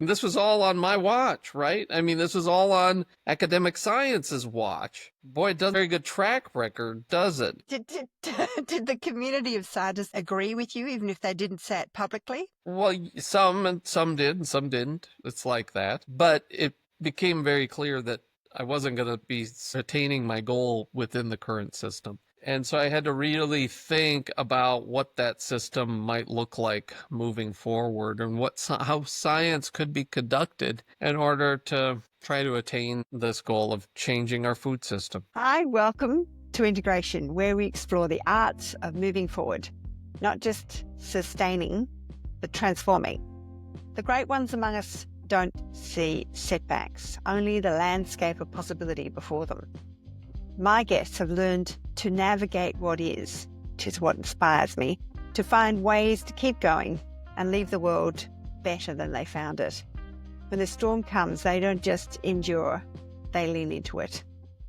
This was all on my watch, right? I mean, this was all on academic science's watch. Boy, it doesn't have a very good track record, does it? Did the community of scientists agree with you, even if they didn't say it publicly? Well, some did and some didn't. It's like that. But it became very clear that I wasn't going to be attaining my goal within the current system. And so I had to really think about what that system might look like moving forward and how science could be conducted in order to try to attain this goal of changing our food system. Hi, welcome to Integration, where we explore the arts of moving forward, not just sustaining, but transforming. The great ones among us don't see setbacks, only the landscape of possibility before them. My guests have learned to navigate what is, which is what inspires me, to find ways to keep going and leave the world better than they found it. When the storm comes, they don't just endure, they lean into it.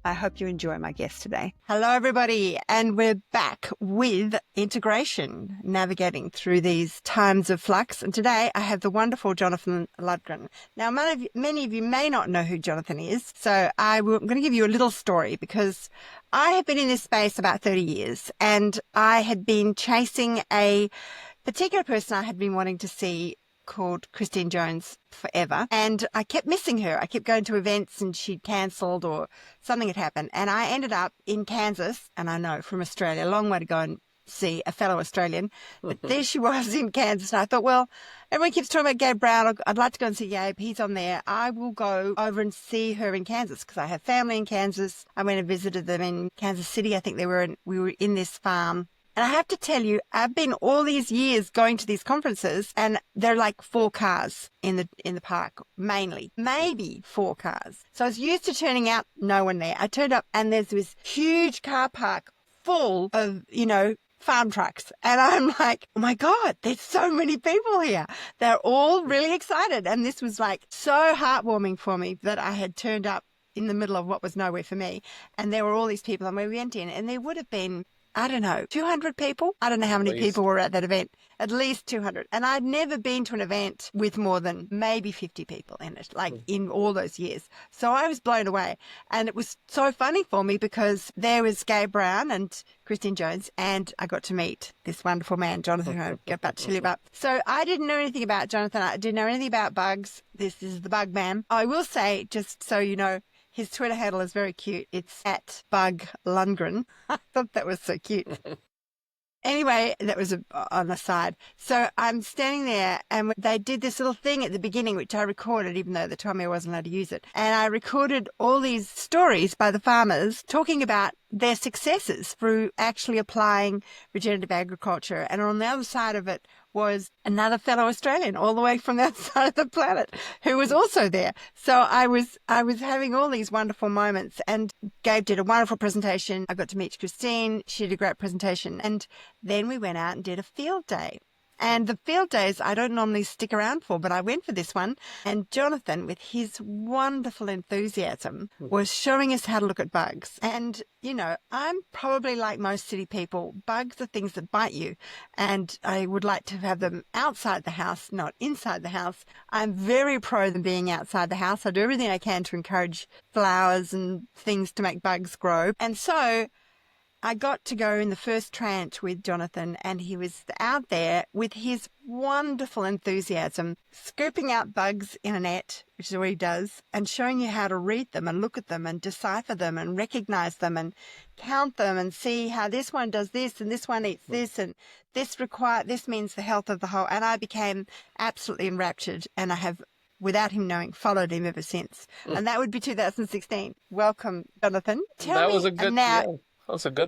I hope you enjoy my guest today. Hello, everybody, and we're back with Integration, navigating through these times of flux. And today I have the wonderful Jonathan Lundgren. Now, many of you may not know who Jonathan is, so I'm going to give you a little story because I have been in this space about 30 years, and I had been chasing a particular person I had been wanting to see called Christine Jones forever, and I kept missing her. I kept going to events and she'd cancelled or something had happened, and I ended up in Kansas, and I know from Australia, a long way to go and see a fellow Australian, but there she was in Kansas, and I thought, well, everyone keeps talking about Gabe Brown. I'd like to go and see Gabe. He's on there. I will go over and see her in Kansas because I have family in Kansas. I went and visited them in Kansas City. I think we were in this farm. And I have to tell you, I've been all these years going to these conferences, and there are like 4 cars in the park, mainly, maybe 4 cars. So I was used to turning out, no one there. I turned up, and there's this huge car park full of, farm trucks. And I'm like, oh my God, there's so many people here. They're all really excited. And this was like so heartwarming for me that I had turned up in the middle of what was nowhere for me. And there were all these people, and we went in, and there would have been, I don't know, 200 people. I don't know how many people were at that event. At least 200. And I'd never been to an event with more than maybe 50 people in it, in all those years. So I was blown away. And it was so funny for me because there was Gabe Brown and Christine Jones, and I got to meet this wonderful man, Jonathan, who I'm about to tell you about. So I didn't know anything about Jonathan. I didn't know anything about bugs. This is the bug man. I will say, just so you know, his Twitter handle is very cute. It's at Bug Lundgren. I thought that was so cute. Anyway, that was on the side. So I'm standing there, and they did this little thing at the beginning, which I recorded, even though they told me I wasn't allowed to use it. And I recorded all these stories by the farmers talking about their successes through actually applying regenerative agriculture. And on the other side of it was another fellow Australian all the way from the other side of the planet who was also there. So I was having all these wonderful moments, and Gabe did a wonderful presentation. I got to meet Christine. She did a great presentation. And then we went out and did a field day. And the field days I don't normally stick around for, but I went for this one. And Jonathan, with his wonderful enthusiasm, was showing us how to look at bugs. And, I'm probably like most city people. Bugs are things that bite you. And I would like to have them outside the house, not inside the house. I'm very pro them being outside the house. I do everything I can to encourage flowers and things to make bugs grow. And so I got to go in the first tranche with Jonathan, and he was out there with his wonderful enthusiasm, scooping out bugs in a net, which is what he does, and showing you how to read them and look at them and decipher them and recognize them and count them and see how this one does this and this one eats this and this means the health of the whole. And I became absolutely enraptured, and I have, without him knowing, followed him ever since. And that would be 2016. Welcome, Jonathan. That was a good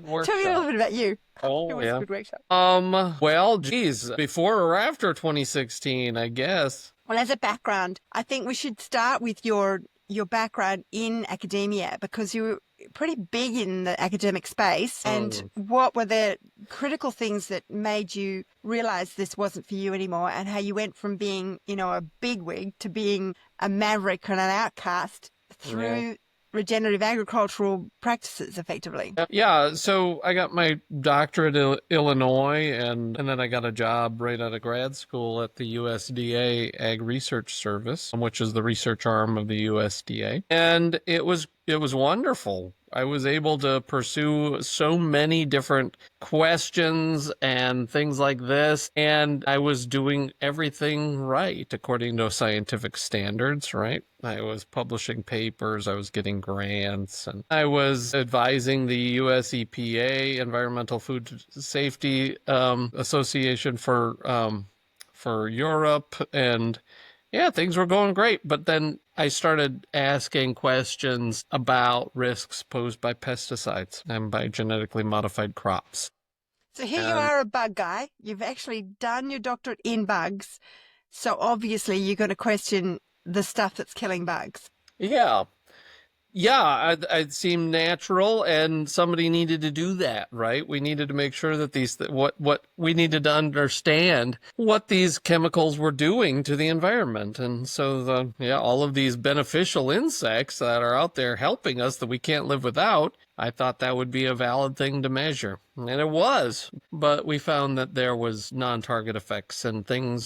workshop. Tell me a little bit about you. Oh, It was a good workshop. Well, geez, before or after 2016, I guess. Well, as a background, I think we should start with your background in academia, because you were pretty big in the academic space. And what were the critical things that made you realize this wasn't for you anymore, and how you went from being, a bigwig to being a maverick and an outcast through regenerative agricultural practices, effectively. Yeah, so I got my doctorate in Illinois, and then I got a job right out of grad school at the USDA Ag Research Service, which is the research arm of the USDA. And it was wonderful. I was able to pursue so many different questions and things like this, and I was doing everything right according to scientific standards, right? I was publishing papers, I was getting grants, and I was advising the US EPA, Environmental Food Safety Association for Europe, and yeah, things were going great. But then I started asking questions about risks posed by pesticides and by genetically modified crops. So here you And are, a bug guy. You've actually done your doctorate in bugs. So obviously you're going to question the stuff that's killing bugs. yeah, yeah, it seemed natural, and somebody needed to do that, right? We needed to make sure that what we needed to understand what these chemicals were doing to the environment, and so all of these beneficial insects that are out there helping us that we can't live without. I thought that would be a valid thing to measure, and it was. But we found that there was non-target effects and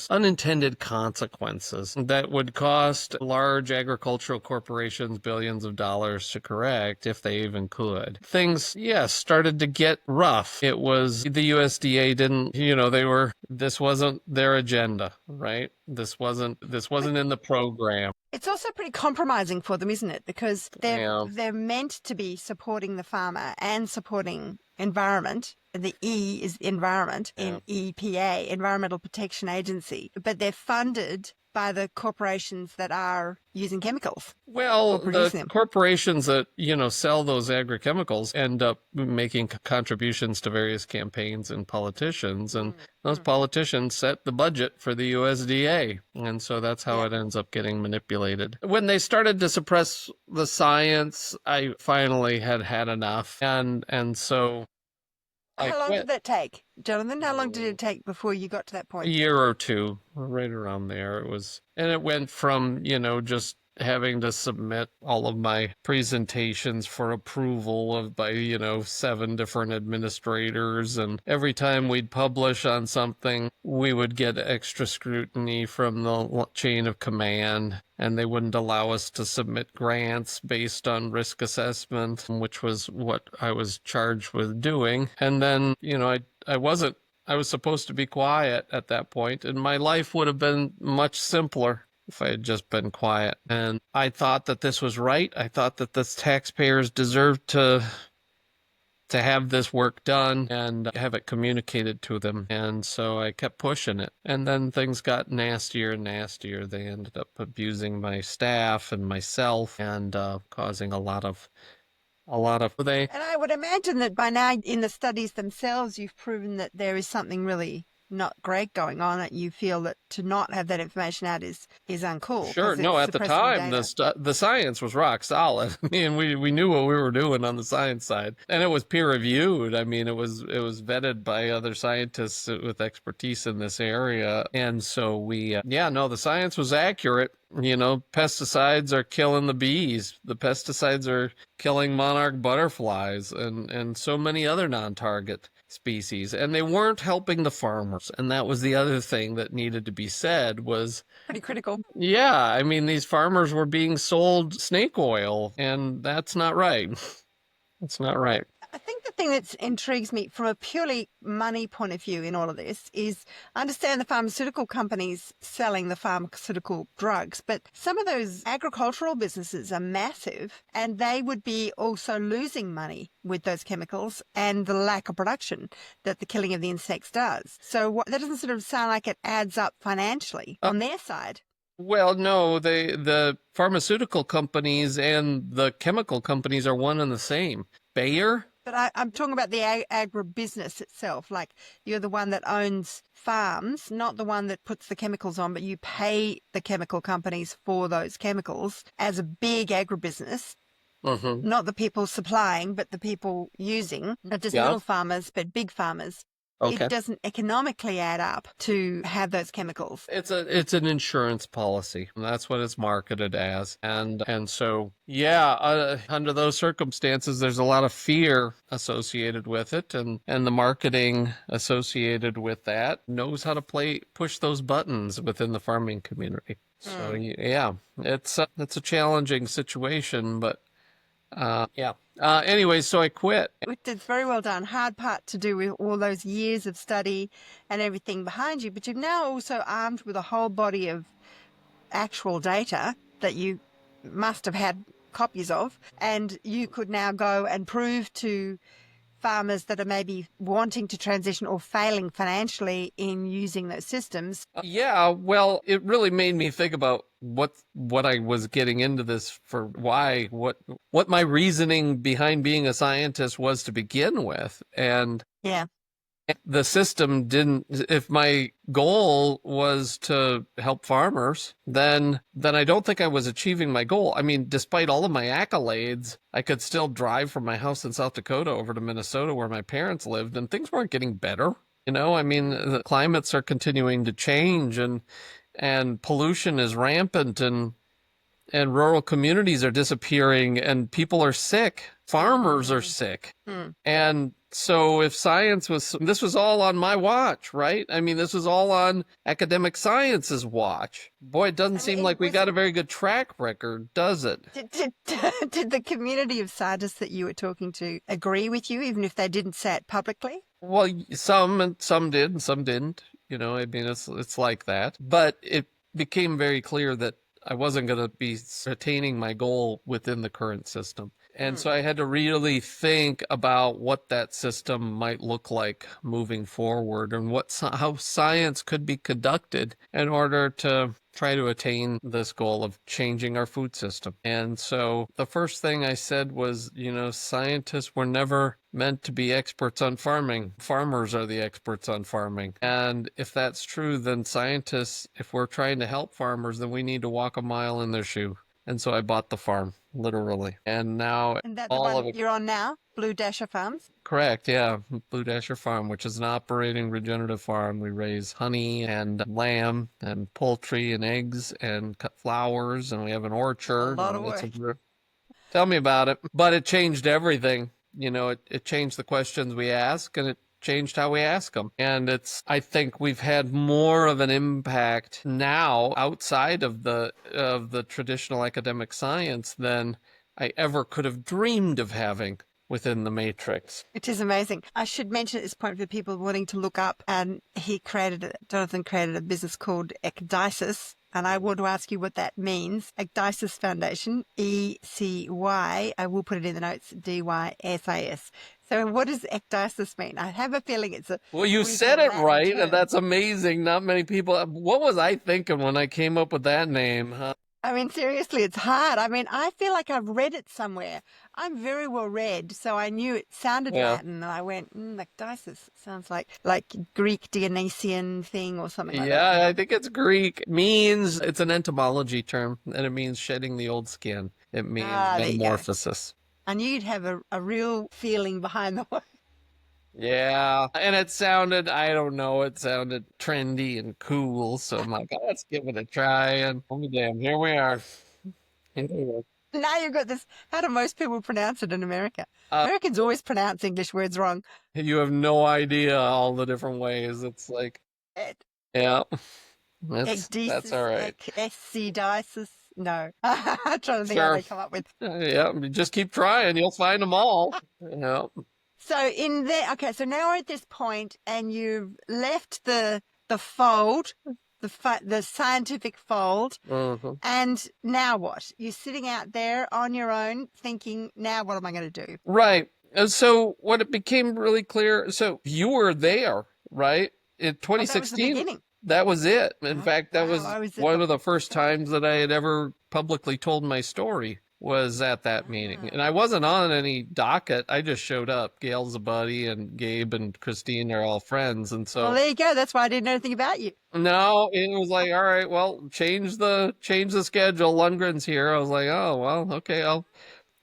unintended consequences that would cost large agricultural corporations billions of dollars to correct if they even could. Things, yes, started to get rough. It was the USDA didn't, this wasn't their agenda, right? This wasn't in the program. It's also pretty compromising for them, isn't it? Because Yeah. they're meant to be supporting the farmer and supporting environment. The E is environment in EPA, Environmental Protection Agency, but they're funded by the corporations that are using chemicals. Well, the producing them. corporations that, sell those agrochemicals end up making contributions to various campaigns and politicians, and those politicians set the budget for the USDA. And so that's how it ends up getting manipulated. When they started to suppress the science, I finally had enough. And so I How long quit. did that take, Jonathan? How long did it take before you got to that A point? year or two, right around there. It went from, just having to submit all of my presentations for approval by 7 different administrators. And every time we'd publish on something, we would get extra scrutiny from the chain of command. And they wouldn't allow us to submit grants based on risk assessment, which was what I was charged with doing. And then, I was supposed to be quiet at that point, and my life would have been much simpler if I had just been quiet. And I thought that this was right. I thought that the taxpayers deserved to have this work done and have it communicated to them. And so I kept pushing it. And then things got nastier and nastier. They ended up abusing my staff and myself and causing a lot of. And I would imagine that by now in the studies themselves, you've proven that there is something really not great going on, that you feel that to not have that information out is uncool. Sure. No, at the time, the science was rock solid. I mean, we knew what we were doing on the science side, and it was peer reviewed. I mean, it was vetted by other scientists with expertise in this area. And so the science was accurate. Pesticides are killing the bees. The pesticides are killing monarch butterflies and so many other non-target species, and they weren't helping the farmers. And that was the other thing that needed to be said was pretty critical. Yeah, I mean, these farmers were being sold snake oil, and that's not right. It's not right. I think the thing that intrigues me from a purely money point of view in all of this is I understand the pharmaceutical companies selling the pharmaceutical drugs, but some of those agricultural businesses are massive and they would be also losing money with those chemicals and the lack of production that the killing of the insects does. So that doesn't sort of sound like it adds up financially on their side. Well, no, the pharmaceutical companies and the chemical companies are one and the same. Bayer? But I'm talking about the agribusiness itself. Like, you're the one that owns farms, not the one that puts the chemicals on, but you pay the chemical companies for those chemicals as a big agribusiness. Not the people supplying, but the people using. Not just little farmers, but big farmers. Okay. It doesn't economically add up to have those chemicals. It's an insurance policy. That's what it's marketed as. And so yeah, under those circumstances there's a lot of fear associated with it, and the marketing associated with that knows how to push those buttons within the farming community. So yeah, it's a challenging situation, but yeah. Anyway, so I quit. It's very well done. Hard part to do with all those years of study and everything behind you, but you've now also armed with a whole body of actual data that you must have had copies of, and you could now go and prove to farmers that are maybe wanting to transition or failing financially in using those systems. Yeah, well, it really made me think about what I was getting into this for, what my reasoning behind being a scientist was to begin with. And Yeah. the system didn't, if my goal was to help farmers, then I don't think I was achieving my goal. I mean, despite all of my accolades, I could still drive from my house in South Dakota over to Minnesota where my parents lived, and things weren't getting better. You know, I mean, the climates are continuing to change, and pollution is rampant, and rural communities are disappearing, and people are sick. Farmers are sick. And so if this was all on my watch, right? I mean, this was all on academic science's watch. Boy, it doesn't seem like we got a very good track record, does it? Did the community of scientists that you were talking to agree with you, even if they didn't say it publicly? Well, some did and some didn't. You know, I mean, it's like that. But it became very clear that I wasn't going to be attaining my goal within the current system. And so I had to really think about what that system might look like moving forward, and how science could be conducted in order to try to attain this goal of changing our food system. And so the first thing I said was, you know, scientists were never meant to be experts on farming. Farmers are the experts on farming. And if that's true, then scientists, if we're trying to help farmers, then we need to walk a mile in their shoe. And so I bought the farm, literally. And now And that's the all of one it. you're on now, Blue Dasher Farms? Correct, yeah. Blue Dasher Farm, which is an operating regenerative farm. We raise honey and lamb and poultry and eggs and cut flowers, and we have an orchard. A lot of and work. Tell me about it. But it changed everything. You know, it changed the questions we ask, and it changed how we ask them. And I think we've had more of an impact now outside of the traditional academic science than I ever could have dreamed of having within the matrix. It is amazing. I should mention at this point for people wanting to look up, and Jonathan created a business called Ecdysis. And I want to ask you what that means. Ecdysis Foundation, ECY, I will put it in the notes, DYSAS. So what does Ecdysis mean? I have a feeling it's a... Well, you said it right, and that's amazing. Not many people... What was I thinking when I came up with that name? Huh? I mean, seriously, it's hard. I mean, I feel like I've read it somewhere. I'm very well read, so I knew it sounded Latin, and I went, Ecdysis sounds like Greek Dionysian thing or something like that. Yeah, I think it's Greek. It's an entomology term, and it means shedding the old skin. It means metamorphosis. I knew you'd have a real feeling behind the word. Yeah, and it sounded trendy and cool, so I'm like, let's give it a try, and oh damn, here we are. Now you've got this. How do most people pronounce it in America? Americans always pronounce English words wrong. You have no idea all the different ways. It's like, yeah, that's all right. Ecdysis. No, I'm trying to think how they come up with. Yeah, just keep trying. You'll find them all. Yeah. So so now we're at this point, and you've left the fold, the scientific fold, and now what? You're sitting out there on your own thinking, now what am I going to do? Right. So what it became really clear, so you were there, right? In 2016, that was it. In fact, that was one of the first times that I had ever publicly told my story. Was at that meeting. And I wasn't on any docket. I just showed up. Gail's a buddy, and Gabe and Christine are all friends. And so, well, there you go. That's why I didn't know anything about you. No, it was like, all right, well, change the schedule. Lundgren's here. I was like, oh, well, okay,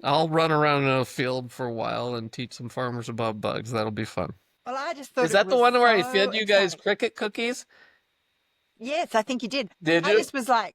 I'll run around in a field for a while and teach some farmers about bugs. That'll be fun. Well, I just thought Is it that the was one where I so fed you guys exciting. cricket cookies? Yes, I think you did. Did I you? just was like,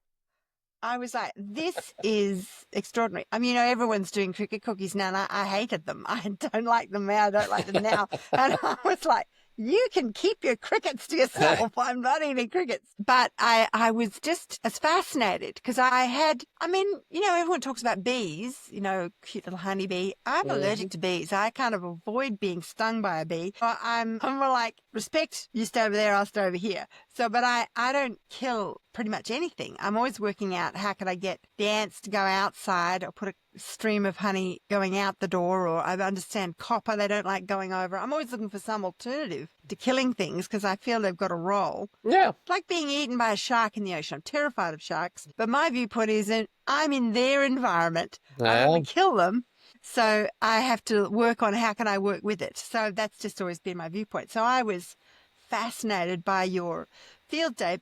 I was like, this is extraordinary. I mean, everyone's doing cricket cookies now, and I hated them. I don't like them now. I don't like them now. And I was like, you can keep your crickets to yourself. I'm not eating crickets. But I was just as fascinated because I mean, everyone talks about bees, cute little honeybee. I'm allergic to bees. I kind of avoid being stung by a bee. I'm more like, respect, you stay over there, I'll stay over here. So, but I don't kill pretty much anything. I'm always working out how can I get the ants to go outside or put a stream of honey going out the door, or I understand copper, they don't like going over. I'm always looking for some alternative to killing things because I feel they've got a role. Yeah. It's like being eaten by a shark in the ocean. I'm terrified of sharks, but my viewpoint is that I'm in their environment. I don't want to kill them. So I have to work on how can I work with it. So that's just always been my viewpoint. So I was fascinated by your field day.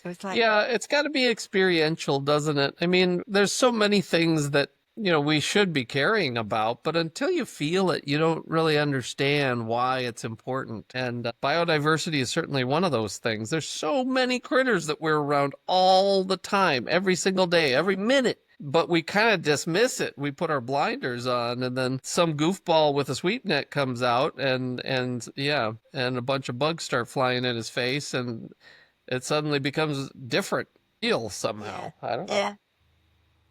It was like, Yeah, it's got to be experiential, doesn't it? I mean, there's so many things that, we should be caring about, but until you feel it, you don't really understand why it's important. And biodiversity is certainly one of those things. There's so many critters that we're around all the time, every single day, every minute. But we kind of dismiss it. We put our blinders on, and then some goofball with a sweep net comes out, and a bunch of bugs start flying in his face, and it suddenly becomes different feel somehow. I don't know. yeah.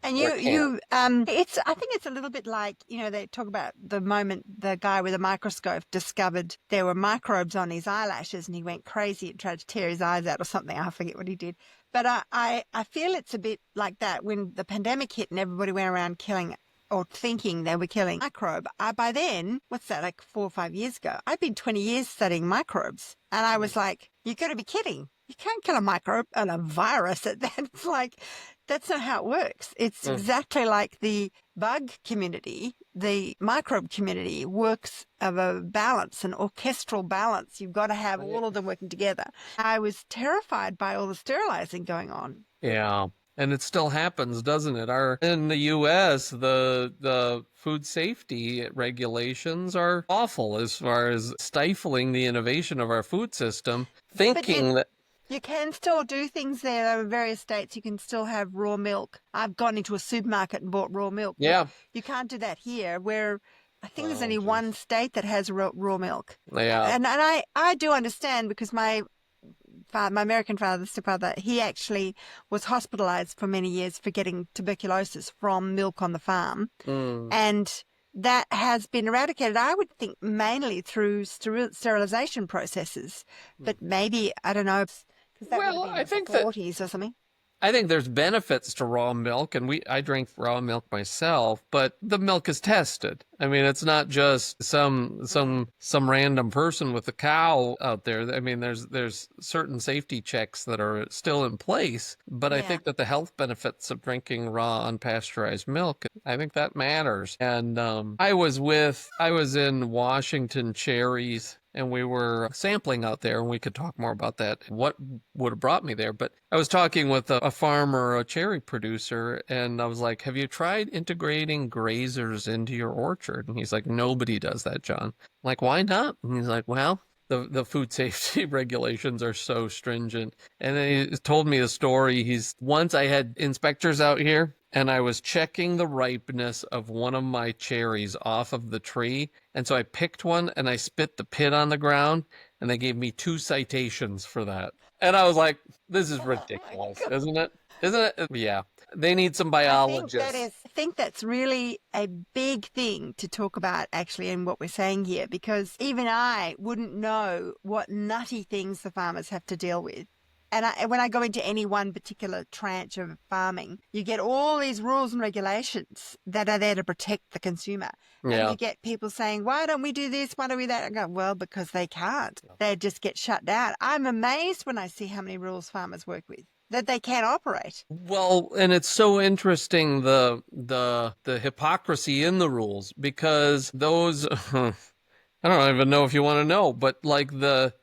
And Or can't. I think it's a little bit like, they talk about the moment the guy with a microscope discovered there were microbes on his eyelashes and he went crazy and tried to tear his eyes out or something. I forget what he did. But I feel it's a bit like that when the pandemic hit and everybody went around killing or thinking they were killing microbe. By then, what's that, like 4 or 5 years ago, I'd been 20 years studying microbes. And I was like, you got to be kidding. You can't kill a microbe and a virus at that. It's like, that's not how it works. It's exactly like the bug community, the microbe community works of a balance, an orchestral balance. You've got to have all of them working together. I was terrified by all the sterilizing going on. Yeah. And it still happens, doesn't it? In the U.S., the food safety regulations are awful as far as stifling the innovation of our food system, thinking that. You can still do things there. There are various states you can still have raw milk. I've gone into a supermarket and bought raw milk. Yeah. You can't do that here, where I think there's only one state that has raw milk. Yeah. And I do understand because my American father, stepfather, he actually was hospitalized for many years for getting tuberculosis from milk on the farm. And that has been eradicated, I would think, mainly through sterilization processes. But maybe, I don't know, because that would have been in the 40s or something. I think there's benefits to raw milk, and I drink raw milk myself, but the milk is tested. I mean, it's not just some random person with a cow out there. I mean, there's certain safety checks that are still in place, but I think that the health benefits of drinking raw unpasteurized milk, I think that matters. And I was in Washington cherries, and we were sampling out there, and we could talk more about that, what would have brought me there. But I was talking with a farmer, a cherry producer, and I was like, have you tried integrating grazers into your orchard? And he's like, nobody does that, John. I'm like, why not? And he's like, well, the food safety regulations are so stringent. And then he told me a story. Once I had inspectors out here, and I was checking the ripeness of one of my cherries off of the tree. And so I picked one and I spit the pit on the ground, and they gave me 2 citations for that. And I was like, this is ridiculous, isn't it? Isn't it? Yeah. They need some biologists. I think that's really a big thing to talk about, actually, in what we're saying here, because even I wouldn't know what nutty things the farmers have to deal with. And when I go into any one particular tranche of farming, you get all these rules and regulations that are there to protect the consumer. Yeah. And you get people saying, why don't we do this? Why don't we that? I go, well, because they can't. They just get shut down. I'm amazed when I see how many rules farmers work with, that they can't operate. Well, and it's so interesting, the hypocrisy in the rules, because those I don't even know if you want to know, but like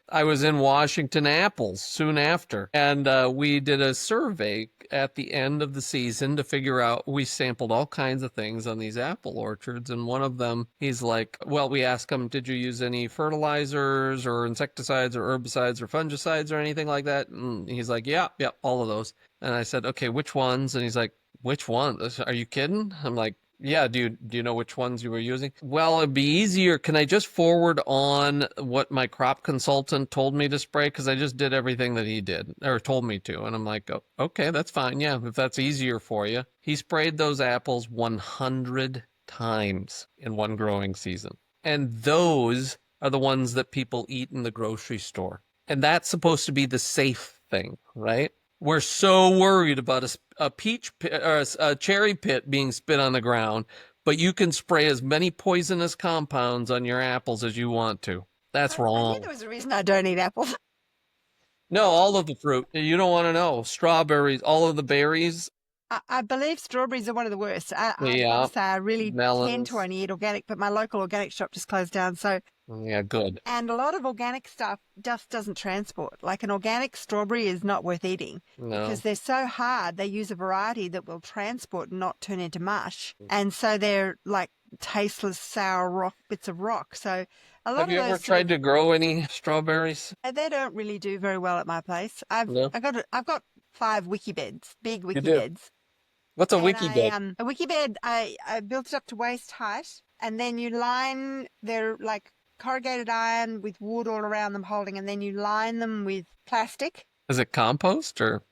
I was in Washington apples soon after, and we did a survey at the end of the season to figure out, we sampled all kinds of things on these apple orchards. And one of them, he's like, well, we asked him, did you use any fertilizers or insecticides or herbicides or fungicides or anything like that? And he's like, yeah, all of those. And I said, okay, which ones? And he's like, which ones? Are you kidding? I'm like, yeah, do you know which ones you were using? Well, it'd be easier. Can I just forward on what my crop consultant told me to spray? Because I just did everything that he did or told me to. And I'm like, oh, okay, that's fine. Yeah, if that's easier for you. He sprayed those apples 100 times in one growing season. And those are the ones that people eat in the grocery store. And that's supposed to be the safe thing, right? We're so worried about a peach pit, or a cherry pit being spit on the ground, but you can spray as many poisonous compounds on your apples as you want to. That's I wrong. knew there was a reason I don't eat apples. No, all of the fruit. You don't want to know. Strawberries, all of the berries. I believe strawberries are one of the worst. I Yeah, must say I really tend to melons. only eat organic, but my local organic shop just closed down. So, Yeah, good. and a lot of organic stuff just doesn't transport. Like an organic strawberry is not worth eating No. because they're so hard. They use a variety that will transport and not turn into mush. And so they're like tasteless, sour bits of rock. So a lot Have of you ever those tried to grow any strawberries? they don't really do very well at my place. No. I've got 5 wiki beds, big You wiki do. beds. What's a And wiki bed? a wiki bed, I built it up to waist height, and then you line, they're like corrugated iron with wood all around them holding, and then you line them with plastic. Is it compost or?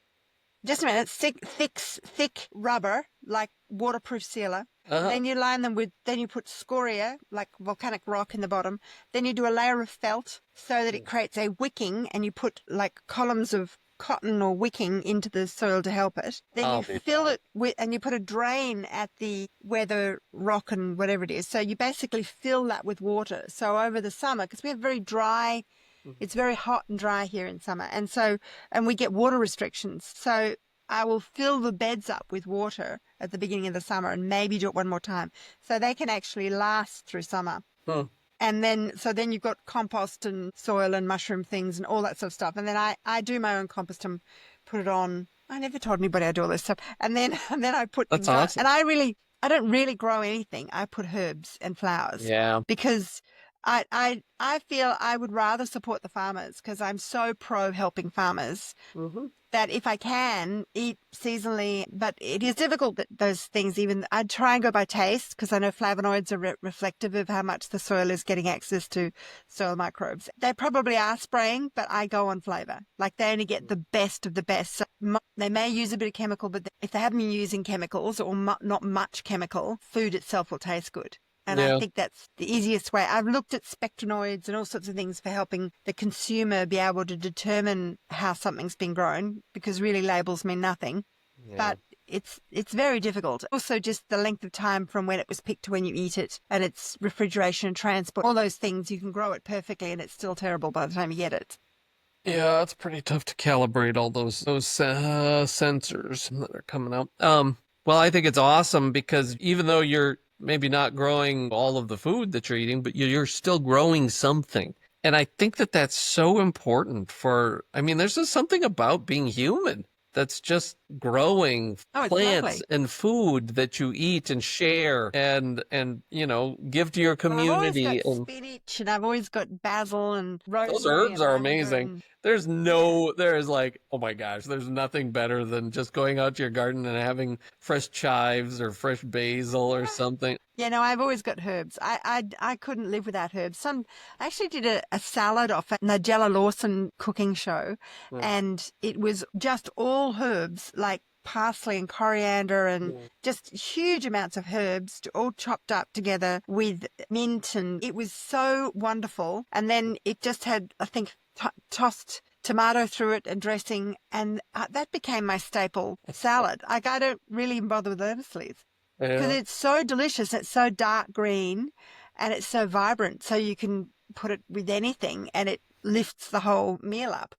Just a minute, thick rubber, like waterproof sealer. Uh-huh. Then you line them with, then you put scoria, like volcanic rock in the bottom. Then you do a layer of felt so that it creates a wicking, and you put like columns of cotton or wicking into the soil to help it. Then you fill it with, and you put a drain at where the rock and whatever it is. So you basically fill that with water. So over the summer, because we have very dry, it's very hot and dry here in summer. And we get water restrictions. So I will fill the beds up with water at the beginning of the summer and maybe do it one more time. So they can actually last through summer. And then you've got compost and soil and mushroom things and all that sort of stuff. And then I do my own compost and put it on. I never told anybody I do all this stuff. And then I put That's awesome. And I don't really grow anything. I put herbs and flowers. Yeah. Because I feel I would rather support the farmers because I'm so pro helping farmers. That if I can eat seasonally, but it is difficult that those things I'd try and go by taste because I know flavonoids are reflective of how much the soil is getting access to soil microbes. They probably are spraying, but I go on flavor. Like they only get the best of the best. So they may use a bit of chemical, but if they haven't been using chemicals or not much chemical, food itself will taste good. And I think that's the easiest way. I've looked at spectranoids and all sorts of things for helping the consumer be able to determine how something's been grown because really labels mean nothing. Yeah. But it's very difficult. Also just the length of time from when it was picked to when you eat it and its refrigeration and transport, all those things, you can grow it perfectly and it's still terrible by the time you get it. Yeah, it's pretty tough to calibrate all those sensors that are coming out. Well, I think it's awesome because even though you're maybe not growing all of the food that you're eating, but you're still growing something. And I think that that's so important there's just something about being human that's just growing plants and food that you eat and share and give to your community. I've always got spinach and I've always got basil and rosemary. Those herbs are amazing. There's oh my gosh, there's nothing better than just going out to your garden and having fresh chives or fresh basil or something. Yeah, no, I've always got herbs. I couldn't live without herbs. I actually did a salad off at Nigella Lawson cooking show, and it was just all herbs like parsley and coriander and just huge amounts of herbs all chopped up together with mint, and it was so wonderful. And then it just had, I think, tossed tomato through it and dressing, and that became my staple salad. Like I don't really even bother with lettuce leaves. Because it's so delicious. It's so dark green and it's so vibrant. So you can put it with anything and it lifts the whole meal up.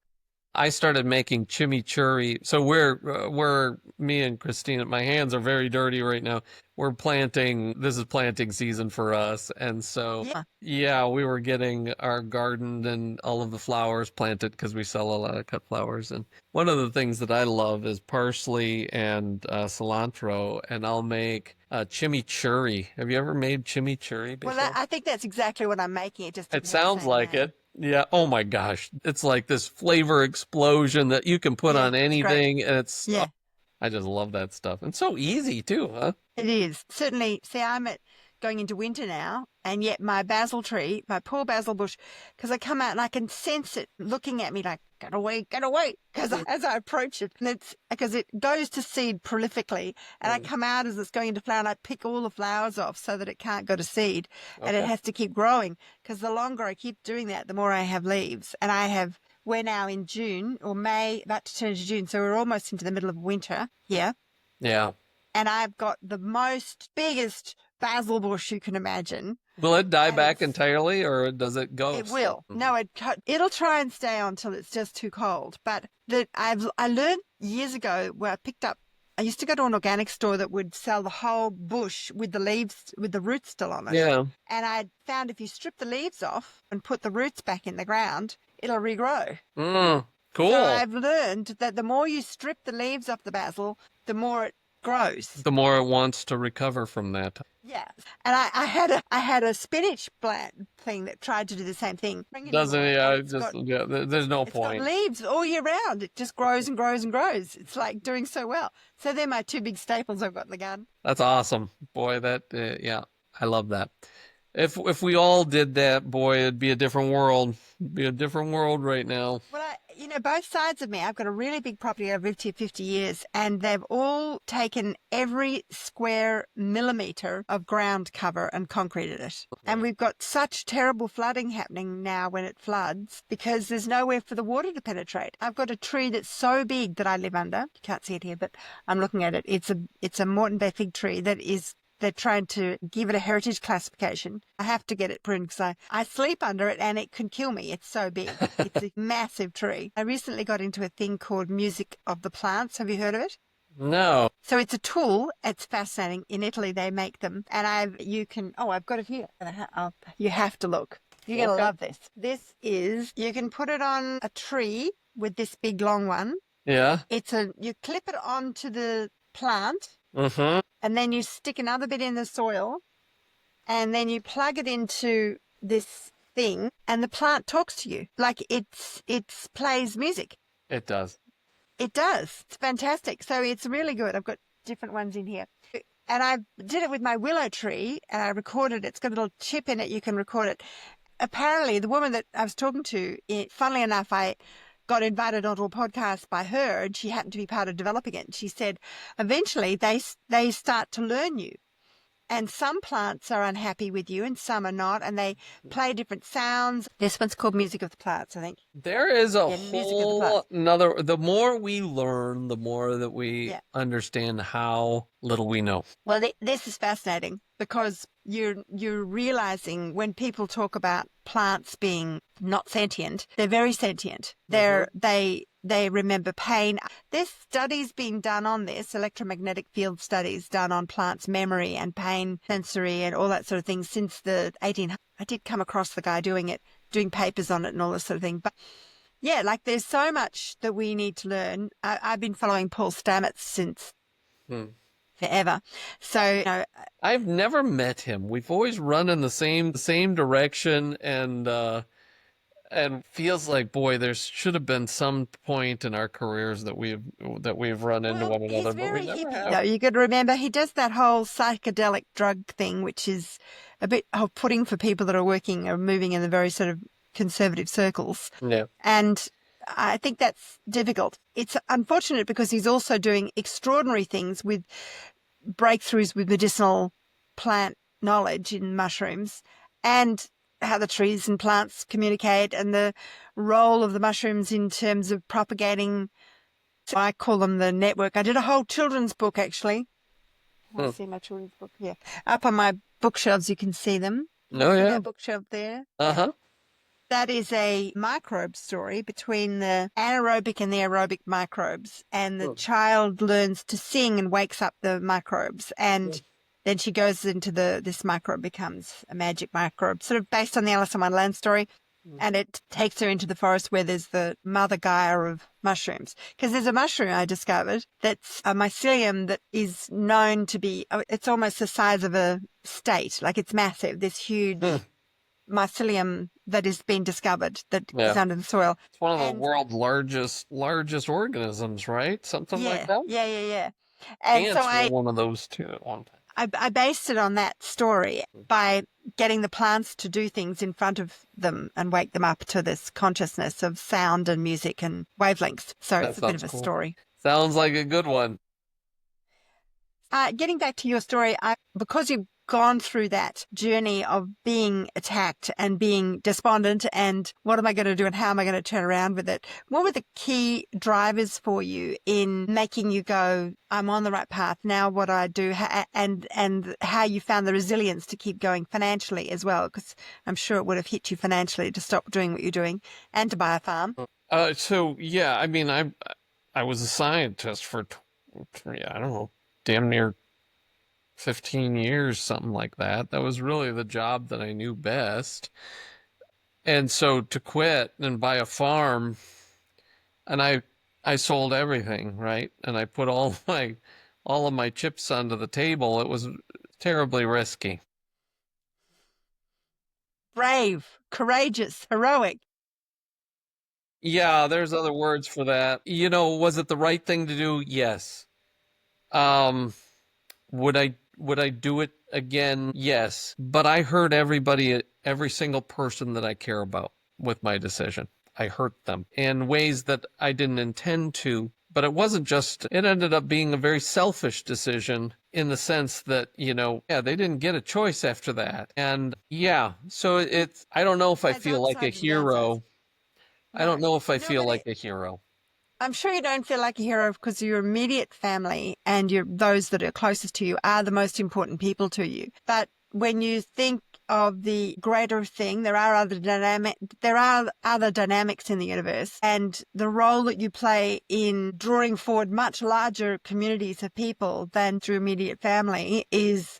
I started making chimichurri. So we're me and Christina. My hands are very dirty right now. We're planting. This is planting season for us, and so yeah, we were getting our garden and all of the flowers planted because we sell a lot of cut flowers. And one of the things that I love is parsley and cilantro, and I'll make chimichurri. Have you ever made chimichurri before? Well, I think that's exactly what I'm making. It just It didn't have the sounds same like name. it. Yeah. Oh my gosh. It's like this flavor explosion that you can put Yeah, on it's great. anything. And it's, Yeah, I just love that stuff. And so easy too, huh? it is. Certainly, see, going into winter now, and yet my basil tree, my poor basil bush, because I come out and I can sense it looking at me like, get away, because as I approach it, and it's because it goes to seed prolifically, and I come out as it's going into flower, and I pick all the flowers off so that it can't go to seed, and it has to keep growing, because the longer I keep doing that, the more I have leaves, and we're now in June or May, about to turn to June, so we're almost into the middle of winter here. Yeah. And I've got the biggest basil bush you can imagine. Will it die back entirely or does it go? It will. No, it'll try and stay on till it's just too cold. But I learned years ago where I used to go to an organic store that would sell the whole bush with the leaves, with the roots still on it. Yeah. And I found if you strip the leaves off and put the roots back in the ground, it'll regrow. Cool. So I've learned that the more you strip the leaves off the basil, the more it grows. The more it wants to recover from that. Yeah, and I had a spinach plant thing that tried to do the same thing. Doesn't it? Yeah, there's no point. It's got leaves all year round. It just grows and grows and grows. It's like doing so well. So they're my two big staples I've got in the garden. That's awesome. Boy, yeah, I love that. If we all did that, boy, it'd be a different world. It'd be a different world right now. Well, both sides of me, I've got a really big property. I've lived here 50 years, and they've all taken every square millimetre of ground cover and concreted it. And we've got such terrible flooding happening now when it floods because there's nowhere for the water to penetrate. I've got a tree that's so big that I live under. You can't see it here, but I'm looking at it. It's a Moreton Bay fig tree they're trying to give it a heritage classification. I have to get it pruned because I sleep under it and it can kill me. It's so big. It's a massive tree. I recently got into a thing called Music of the Plants. Have you heard of it? No. So it's a tool. It's fascinating. In Italy, they make them. And I've got it here. You have to look. You're going to love this. You can put it on a tree with this big long one. Yeah. You clip it onto the plant. Mm-hmm. And then you stick another bit in the soil and then you plug it into this thing and the plant talks to you like it plays music. It does. It does. It's fantastic. So it's really good. I've got different ones in here. And I did it with my willow tree and I recorded it. It's got a little chip in it. You can record it. Apparently, the woman that I was talking to, funnily enough, I got invited onto a podcast by her and she happened to be part of developing it. And she said, eventually they start to learn you. And some plants are unhappy with you and some are not. And they play different sounds. This one's called Music of the Plants, I think. There is a whole another, the more we learn, the more that we understand how little we know. Well, this is fascinating because you're realizing when people talk about plants being not sentient, they're very sentient. They remember pain. There's studies being done on this, electromagnetic field studies done on plants' memory and pain, sensory and all that sort of thing since the 1800s. I did come across the guy doing papers on it and all this sort of thing. But yeah, like there's so much that we need to learn. I've been following Paul Stamets since forever. So, I've never met him. We've always run in the same direction and feels like, boy, there should have been some point in our careers that we've run into one another, but we never have. No, you got to remember he does that whole psychedelic drug thing, which is a bit off-putting for people that are working or moving in the very sort of conservative circles. Yeah. And I think that's difficult. It's unfortunate because he's also doing extraordinary things with breakthroughs with medicinal plant knowledge in mushrooms and how the trees and plants communicate and the role of the mushrooms in terms of propagating. So I call them the network. I did a whole children's book, actually. I see my children's book here. Up on my bookshelves, you can see them. Oh, yeah. That bookshelf there. Uh-huh. That is a microbe story between the anaerobic and the aerobic microbes. And the child learns to sing and wakes up the microbes. And then she goes into this microbe becomes a magic microbe, sort of based on the Alice in Wonderland story. And it takes her into the forest where there's the mother Gaia of mushrooms. Because there's a mushroom I discovered that's a mycelium that is known to be, it's almost the size of a state. Like it's massive, this huge mycelium that has been discovered that is under the soil. It's one of the world's largest organisms, right? Something like that? Yeah. And ants so were one of those too at one time. I based it on that story by getting the plants to do things in front of them and wake them up to this consciousness of sound and music and wavelengths. So it's a bit of a story. Sounds like a good one. Getting back to your story, because you've gone through that journey of being attacked and being despondent and what am I going to do and how am I going to turn around with it? What were the key drivers for you in making you go, I'm on the right path, now what I do, and how you found the resilience to keep going financially as well? Because I'm sure it would have hit you financially to stop doing what you're doing and to buy a farm. So yeah, I mean, I was a scientist for, I don't know, damn near 15 years, something like that. That was really the job that I knew best. And so to quit and buy a farm, and I sold everything, right? And I put all of my chips onto the table. It was terribly risky. Brave, courageous, heroic. Yeah, there's other words for that. You know, was it the right thing to do? Yes. Would I do it again? Yes. But I hurt every single person that I care about with my decision. I hurt them in ways that I didn't intend to. But it wasn't just, it ended up being a very selfish decision in the sense that, you know, yeah, they didn't get a choice after that. And yeah, so I don't know if I feel like a hero. I don't know if I feel like a hero. I'm sure you don't feel like a hero because your immediate family and those that are closest to you are the most important people to you. But when you think of the greater thing, there are other dynamics in the universe, and the role that you play in drawing forward much larger communities of people than through immediate family is,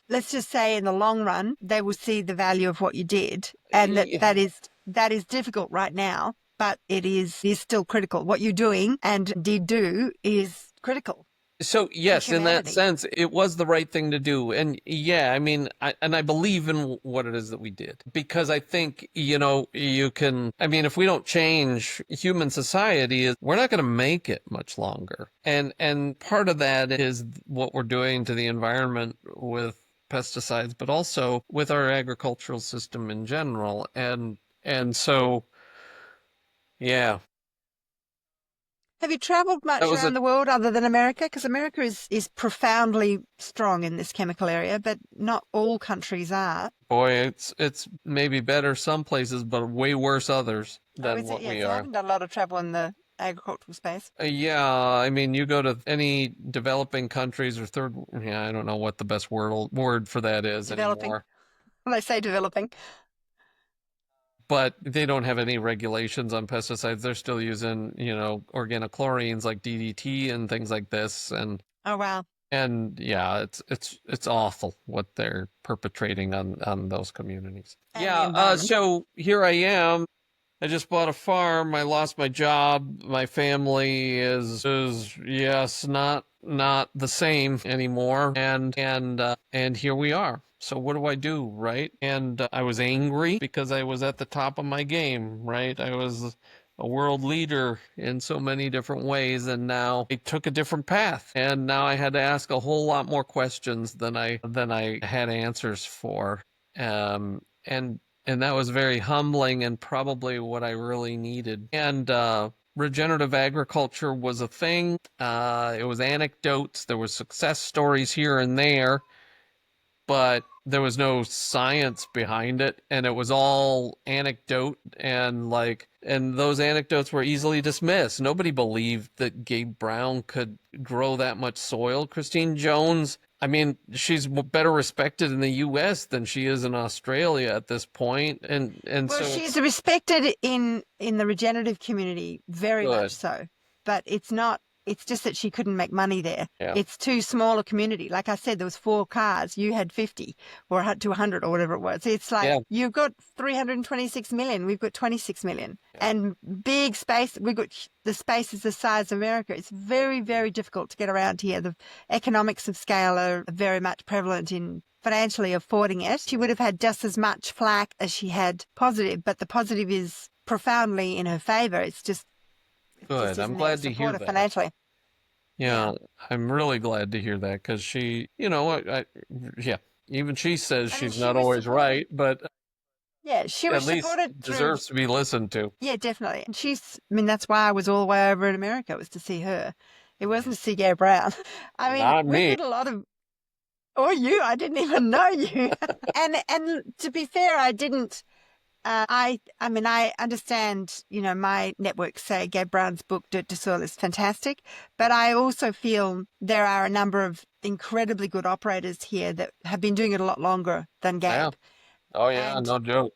let's just say, in the long run, they will see the value of what you did, and that is difficult right now. But it is still critical. What you're doing and did do is critical. So yes, in that sense, it was the right thing to do. And yeah, I mean, I believe in what it is that we did, because I think, you know, if we don't change human society, we're not going to make it much longer. And part of that is what we're doing to the environment with pesticides, but also with our agricultural system in general. And so, yeah. Have you traveled much around the world other than America? Because America is profoundly strong in this chemical area, but not all countries are. Boy, it's maybe better some places, but way worse others than what we are. I haven't done a lot of travel in the agricultural space. Yeah, I mean, you go to any developing countries or I don't know what the best word for that is anymore. Well, they say developing. But they don't have any regulations on pesticides. They're still using, you know, organochlorines like DDT and things like this. And oh wow. And yeah, it's awful what they're perpetrating on those communities. And so here I am. I just bought a farm. I lost my job. My family is yes, not the same anymore. And here we are. So what do I do, right? And I was angry because I was at the top of my game, right? I was a world leader in so many different ways, and now I took a different path. And now I had to ask a whole lot more questions than I had answers for. And that was very humbling and probably what I really needed. And regenerative agriculture was a thing. It was anecdotes. There were success stories here and there, but there was no science behind it, and it was all anecdote, and those anecdotes were easily dismissed. Nobody believed that Gabe Brown could grow that much soil. Christine Jones I mean, she's better respected in the U.S. than she is in Australia at this point, and Well, so she's it's respected in the regenerative community, very much good. so. But it's not. It's just that she couldn't make money there. Yeah, It's too small a community. Like I said, there was 4 cars. You had 50 or 200 or whatever it was. It's like yeah, you've got 326 million. We've got 26 million. yeah. And big space. We've got the space is the size of America. It's very, very difficult to get around here. The economics of scale are very much prevalent in financially affording it. She would have had just as much flack as she had positive, but the positive is profoundly in her favor. It's just it just Good. I'm isn't there to glad to hear support her that. financially. Yeah. Yeah, I'm really glad to hear that because she, yeah, even she says I mean, she's she not was always supported. right, but Yeah, she at was least supported through. deserves to be listened to. Yeah, definitely. And I mean, that's why I was all the way over in America was to see her. It wasn't to see Gay Brown. I mean, Not we've me. got a lot of, or you, I didn't even know you. And to be fair, I didn't. I mean, I understand, my networks say Gabe Brown's book, Dirt to Soil, is fantastic, but I also feel there are a number of incredibly good operators here that have been doing it a lot longer than Yeah. Gabe, Oh yeah, and no joke.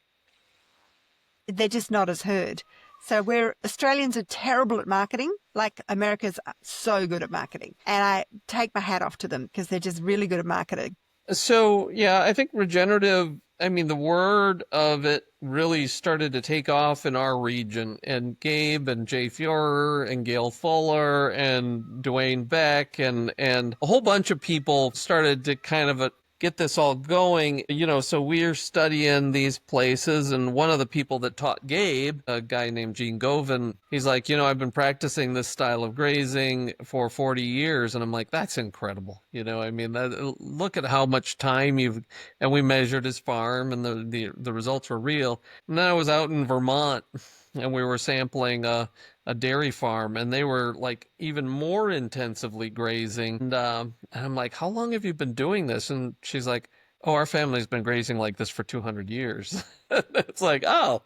they're just not as heard. So Australians are terrible at marketing, like America's so good at marketing. And I take my hat off to them because they're just really good at marketing. So, yeah, I think regenerative, I mean, the word of it really started to take off in our region. And Gabe and Jay Fuhrer and Gail Fuller and Dwayne Beck and a whole bunch of people started to kind of get this all going. So we're studying these places. And one of the people that taught Gabe, a guy named Gene Govan, he's like, I've been practicing this style of grazing for 40 years. And I'm like, that's incredible. I mean, look at how much time and we measured his farm and the results were real. And then I was out in Vermont and we were sampling a dairy farm and they were like even more intensively grazing. And I'm like, how long have you been doing this? And she's like, oh, our family's been grazing like this for 200 years. It's like, oh,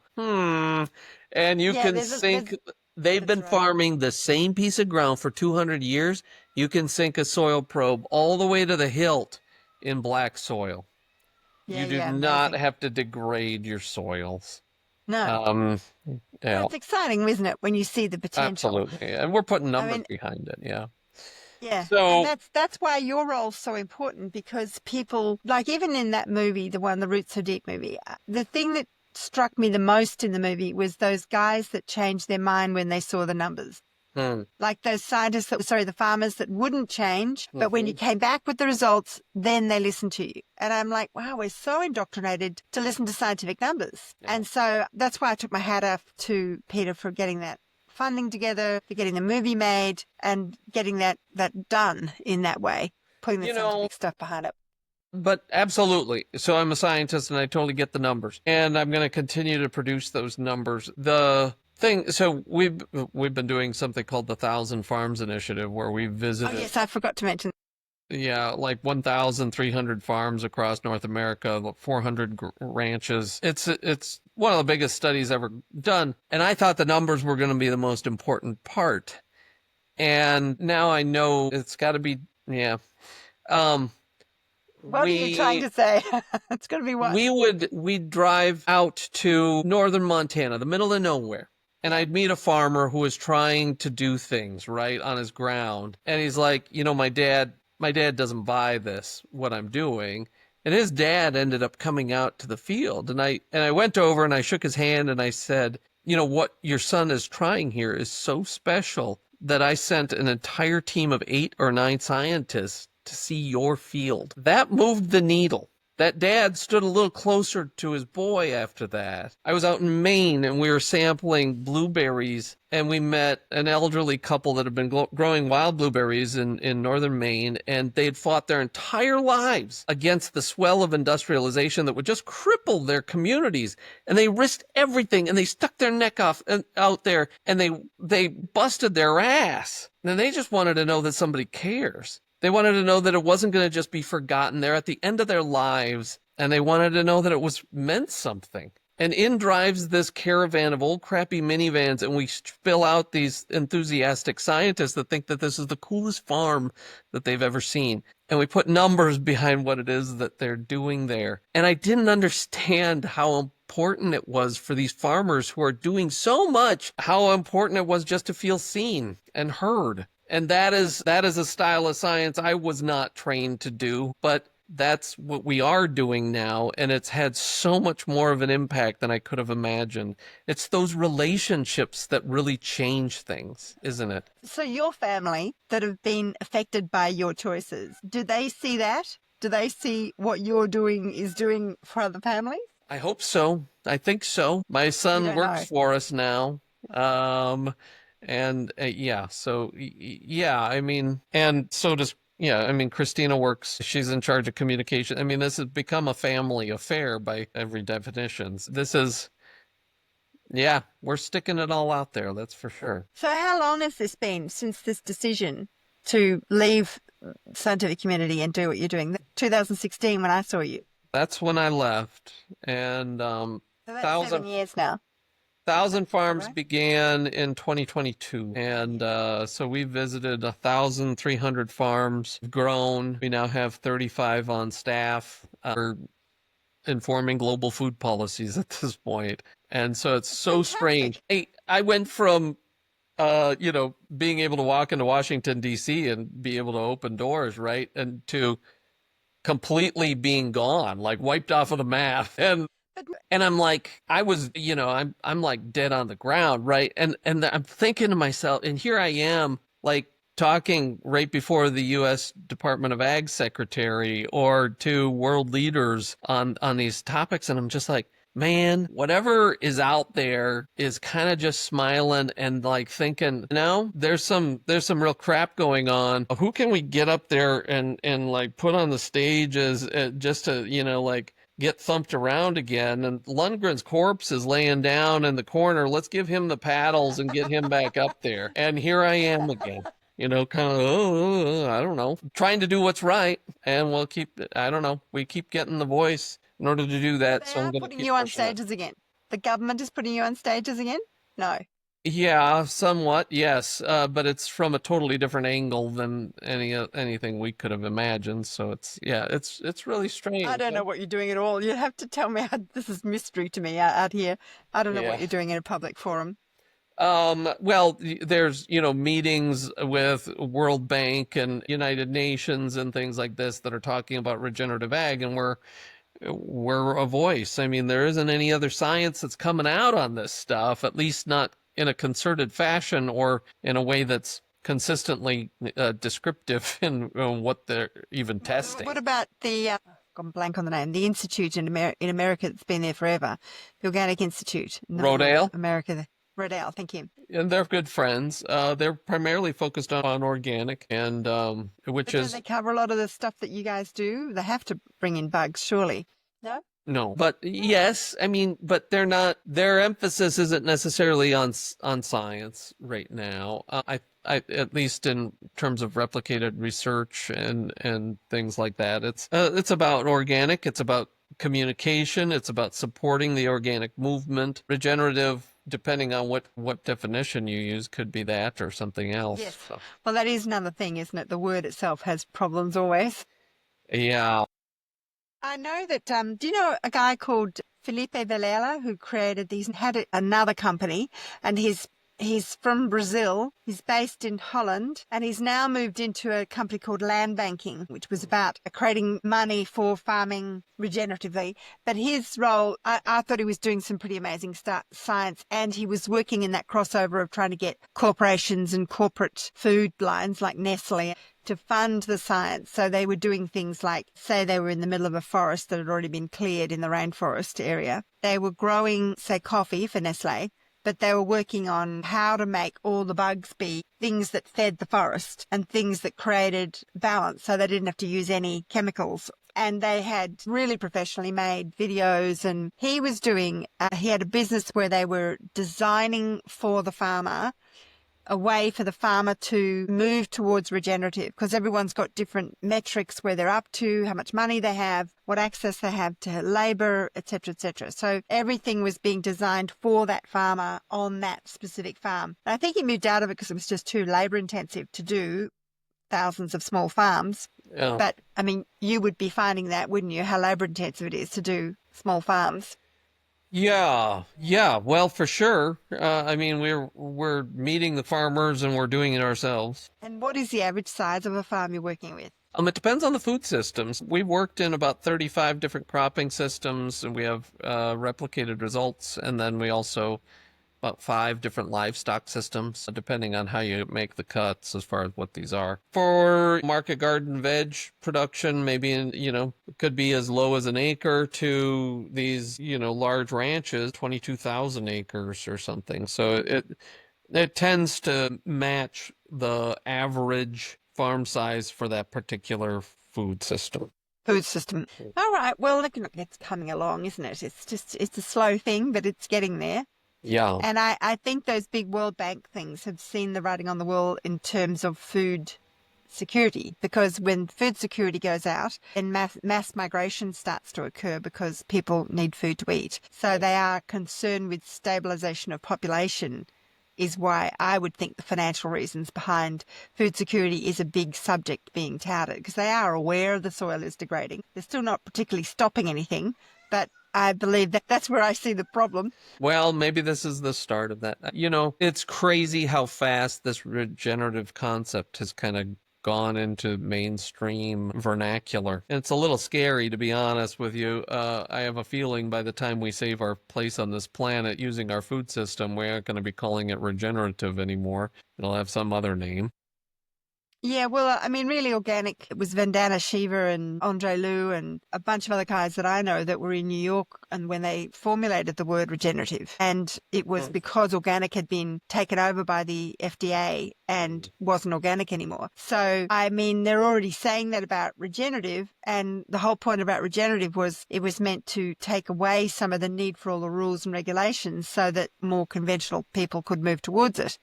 And you Yeah, can sink, they've that's been right. farming the same piece of ground for 200 years. You can sink a soil probe all the way to the hilt in black soil. Yeah, You do yeah, not amazing. have to degrade your soils. No, Um, well, yeah, it's exciting, isn't it, when you see the potential? absolutely. And we're putting I numbers mean, behind it. Yeah. yeah, and So, that's why your role's so important because people, like even in that movie, the Roots So Deep movie, the thing that struck me the most in the movie was those guys that changed their mind when they saw the numbers. hmm, Like those scientists the farmers that wouldn't change, but when you mhm. came back with the results, then they listened to you. And I'm like, wow, we're so indoctrinated to listen to scientific numbers. Yeah. And so that's why I took my hat off to Peter for getting that funding together, for getting the movie made and getting that done in that way, putting the You know, scientific stuff behind it. but absolutely. So I'm a scientist and I totally get the numbers. And I'm going to continue to produce those numbers. The thing, so we've been doing something called the Thousand Farms Initiative where we Oh, visited, yes, I forgot to mention. yeah, like 1,300 farms across North America, 400 ranches. It's one of the biggest studies ever done. And I thought the numbers were going to be the most important part. And now I know it's got to be, yeah. Um, What are you trying we to say? It's going to be what? we'd drive out to northern Montana, the middle of nowhere. And Yeah. I'd meet a farmer who was trying to do things right on his ground. And he's like, my dad doesn't buy this, what I'm doing. And his dad ended up coming out to the field. And I went over and I shook his hand and I said, what your son is trying here is so special that I sent an entire team of 8 or 9 scientists to see your field. That moved the needle. That dad stood a little closer to his boy after that. I was out in Maine and we were sampling blueberries and we met an elderly couple that had been growing wild blueberries in northern Maine, and they had fought their entire lives against the swell of industrialization that would just cripple their communities. And they risked everything and they stuck their neck out there and they busted their ass. And they just wanted to know that somebody cares. They wanted to know that it wasn't going to just be forgotten. They're at the end of their lives, and they wanted to know that it was meant something. And in drives this caravan of old crappy minivans, and we spill out these enthusiastic scientists that think that this is the coolest farm that they've ever seen. And we put numbers behind what it is that they're doing there. And I didn't understand how important it was for these farmers who are doing so much, how important it was just to feel seen and heard. And that is a style of science I was not trained to do, but that's what we are doing now, and it's had so much more of an impact than I could have imagined. It's those relationships that really change things, isn't it? So your family that have been affected by your choices, do they see that? Do they see what you're doing is doing for other families? I hope so. I think so. My son works for us now. Yeah, so yeah, I mean, and so does yeah, I mean, Christina works, she's in charge of communication. I mean, this has become a family affair by every definition. Yeah, we're sticking it all out there, that's for sure. So how long has this been since this decision to leave scientific community and do what you're doing? 2016 when I saw you. That's when I left. And so that's 7 years now. 1,000 Farms began in 2022, and so we visited 1,300 farms, grown. We now have 35 on staff. We're informing global food policies at this point, and so it's so strange. I went from, being able to walk into Washington, D.C. and be able to open doors, right, and to completely being gone, like wiped off of the map, and I'm like, I was, I'm like dead on the ground, right? And I'm thinking to myself, and here I am, like talking right before the U.S. Department of Ag secretary or to world leaders on these topics, and I'm just like, man, whatever is out there is kind of just smiling and like thinking, no, there's some real crap going on. Who can we get up there and like put on the stage as just to, like get thumped around again? And Lundgren's corpse is laying down in the corner. Let's give him the paddles and get him back up there. And here I am again, kind of, I don't know, trying to do what's right. And we keep getting the voice in order to do that. So I'm going to putting you on stages again. The government is putting you on stages again? No. Yeah, somewhat, yes. But it's from a totally different angle than anything we could have imagined. So it's really strange. I don't know what you're doing at all. You have to tell me. This is mystery to me out here. I don't know what you're doing in a public forum. Well, there's, meetings with World Bank and United Nations and things like this that are talking about regenerative ag, and we're a voice. I mean, there isn't any other science that's coming out on this stuff, at least not in a concerted fashion or in a way that's consistently descriptive in what they're even testing. What about the, gone blank on the name, the institute in America that's been there forever, the Organic Institute? Rodale? America. Rodale, thank you. And they're good friends. They're primarily focused on organic, and They cover a lot of the stuff that you guys do. They have to bring in bugs, surely. No? No, but yes, I mean, but they're not. Their emphasis isn't necessarily on science right now. I at least in terms of replicated research and things like that. It's about organic. It's about communication. It's about supporting the organic movement. Regenerative, depending on what definition you use, could be that or something else. Yes. So. Well, that is another thing, isn't it? The word itself has problems always. Yeah. I know that, do you know a guy called Felipe Vilela who created these and had another company, and he's from Brazil. He's based in Holland, and he's now moved into a company called Land Banking, which was about creating money for farming regeneratively. But his role, I thought he was doing some pretty amazing science, and he was working in that crossover of trying to get corporations and corporate food lines like Nestle to fund the science. So they were doing things like, say they were in the middle of a forest that had already been cleared in the rainforest area. They were growing, say, coffee for Nestle, but they were working on how to make all the bugs be things that fed the forest and things that created balance, so they didn't have to use any chemicals. And they had really professionally made videos, and he was doing, he had a business where they were designing for the farmer a way for the farmer to move towards regenerative, because everyone's got different metrics where they're up to, how much money they have, what access they have to labour, etc., etc. So everything was being designed for that farmer on that specific farm. And I think he moved out of it because it was just too labour intensive to do thousands of small farms. Yeah. But I mean, you would be finding that, wouldn't you, how labour intensive it is to do small farms? Yeah, yeah. Well, for sure. I mean, we're meeting the farmers and we're doing it ourselves. And what is the average size of a farm you're working with? It depends on the food systems. We've worked in about 35 different cropping systems, and we have replicated results. And then we also about 5 different livestock systems, depending on how you make the cuts as far as what these are. For market garden veg production, maybe, it could be as low as an acre to these, large ranches, 22,000 acres or something. So it tends to match the average farm size for that particular food system. Food system. All right. Well, look, it's coming along, isn't it? It's a slow thing, but it's getting there. Yeah. And I think those big World Bank things have seen the writing on the wall in terms of food security, because when food security goes out, then mass migration starts to occur because people need food to eat. So they are concerned with stabilization of population, is why I would think the financial reasons behind food security is a big subject being touted, because they are aware the soil is degrading. They're still not particularly stopping anything, but I believe that's where I see the problem. Well, maybe this is the start of that. It's crazy how fast this regenerative concept has kind of gone into mainstream vernacular. And it's a little scary, to be honest with you. I have a feeling by the time we save our place on this planet using our food system, we aren't going to be calling it regenerative anymore. It'll have some other name. Yeah, well, I mean, really organic. It was Vandana Shiva and Andre Lou and a bunch of other guys that I know that were in New York, and when they formulated the word regenerative, and it was because organic had been taken over by the FDA and wasn't organic anymore. So, I mean, they're already saying that about regenerative, and the whole point about regenerative was it was meant to take away some of the need for all the rules and regulations so that more conventional people could move towards it.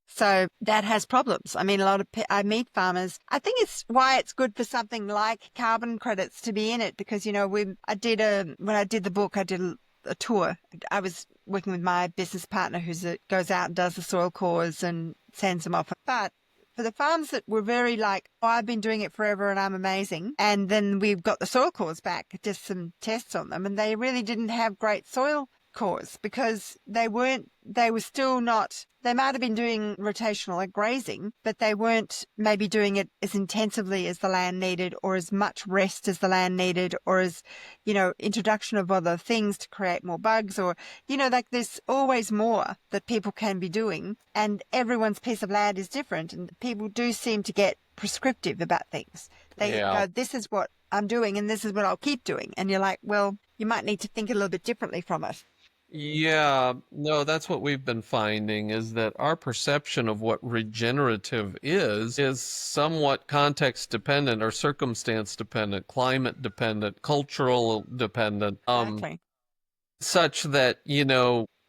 So that has problems. I mean, I meet farmers. I think it's why it's good for something like carbon credits to be in it, because, when I did the book, I did a tour. I was working with my business partner who goes out and does the soil cores and sends them off. But for the farms that were very like, oh, I've been doing it forever and I'm amazing, and then we've got the soil cores back, just some tests on them, and they really didn't have great soil cores because they might have been doing rotational like grazing, but they weren't maybe doing it as intensively as the land needed, or as much rest as the land needed, or as, introduction of other things to create more bugs, or, like there's always more that people can be doing, and everyone's piece of land is different, and people do seem to get prescriptive about things. They go, this is what I'm doing and this is what I'll keep doing. And you're like, well, you might need to think a little bit differently from it. Yeah, no, that's what we've been finding, is that our perception of what regenerative is somewhat context dependent or circumstance dependent, climate dependent, cultural dependent, Exactly. such that,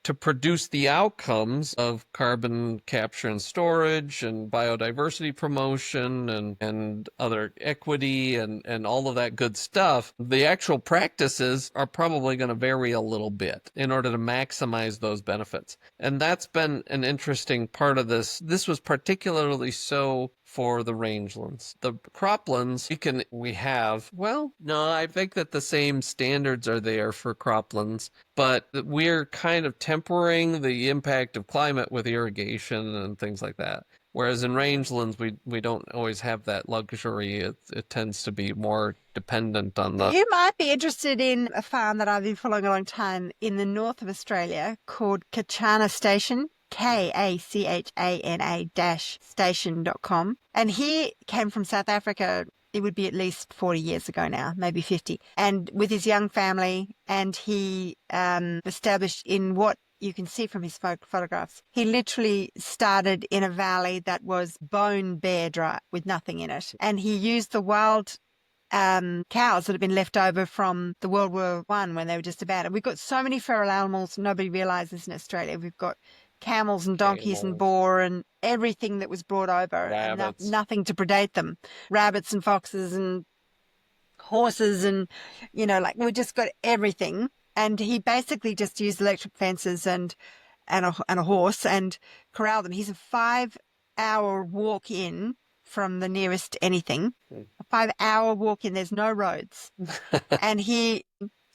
to produce the outcomes of carbon capture and storage and biodiversity promotion and other equity and all of that good stuff, the actual practices are probably going to vary a little bit in order to maximize those benefits. And that's been an interesting part of this. This was particularly so for the rangelands. The croplands, I think that the same standards are there for croplands, but we're kind of tempering the impact of climate with irrigation and things like that. Whereas in rangelands, we don't always have that luxury. It tends to be more dependent on the... You might be interested in a farm that I've been following a long time in the north of Australia called Kachana Station, Kachana-station.com. And he came from South Africa. It would be at least 40 years ago now, maybe 50. And with his young family, and he established in what you can see from his photographs. He literally started in a valley that was bone bare dry with nothing in it. And he used the wild cows that have been left over from the World War I when they were just abandoned. We've got so many feral animals nobody realizes in Australia. We've got camels and donkeys and Animals, boar and everything that was brought over, and rabbits. nothing to predate them. Rabbits and foxes and horses and, like we just got everything. And he basically just used electric fences and a horse and corralled them. He's a 5-hour walk in from the nearest anything. A 5-hour walk in. There's no roads. And he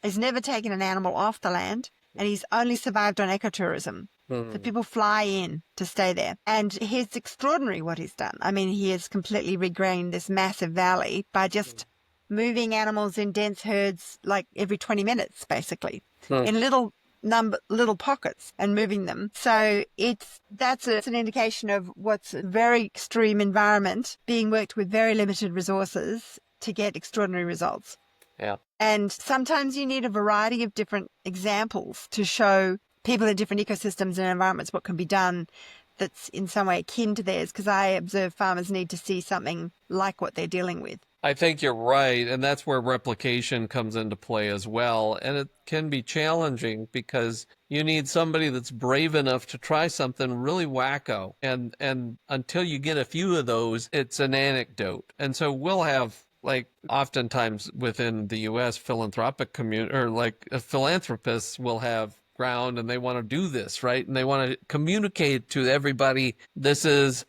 has never taken an animal off the land, and he's only survived on ecotourism. So people fly in to stay there. And it's extraordinary what he's done. I mean, he has completely regrained this massive valley by just moving animals in dense herds like every 20 minutes, basically, in little pockets and moving them. So it's an indication of what's a very extreme environment being worked with very limited resources to get extraordinary results. Yeah. And sometimes you need a variety of different examples to show people in different ecosystems and environments what can be done that's in some way akin to theirs, because I observe farmers need to see something like what they're dealing with. I think you're right, and that's where replication comes into play as well. And it can be challenging because you need somebody that's brave enough to try something really wacko. And until you get a few of those, it's an anecdote. And so we'll have, like, oftentimes within the U.S. philanthropic community, or like philanthropists will have ground and they want to do this, right? And they want to communicate to everybody, this is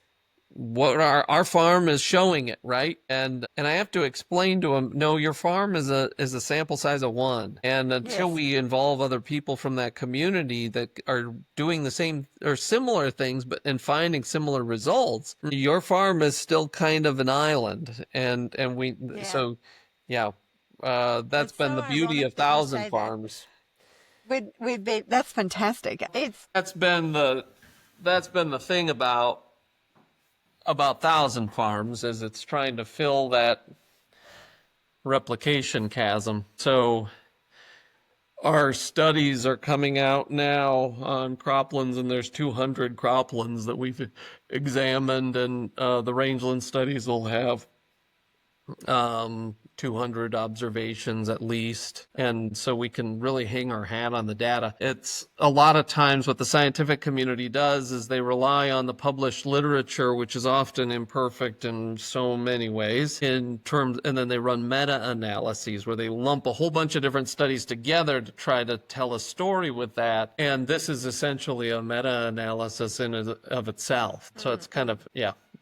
what our farm is showing it, right? And I have to explain to them, no, your farm is a sample size of one. And until we involve other people from that community that are doing the same or similar things, but and finding similar results, your farm is still kind of an island. And we, so yeah, that's It's been so the beauty of ironic that you Thousand say Farms. That's fantastic. That's been the thing about Thousand Farms, is it's trying to fill that replication chasm. So our studies are coming out now on croplands, and there's 200 croplands that we've examined, and the rangeland studies will have 200 observations at least. And so we can really hang our hat on the data. It's a lot of times what the scientific community does is they rely on the published literature, which is often imperfect in so many ways and then they run meta-analyses where they lump a whole bunch of different studies together to try to tell a story with that. And this is essentially a meta-analysis in and of itself. So it's kind of,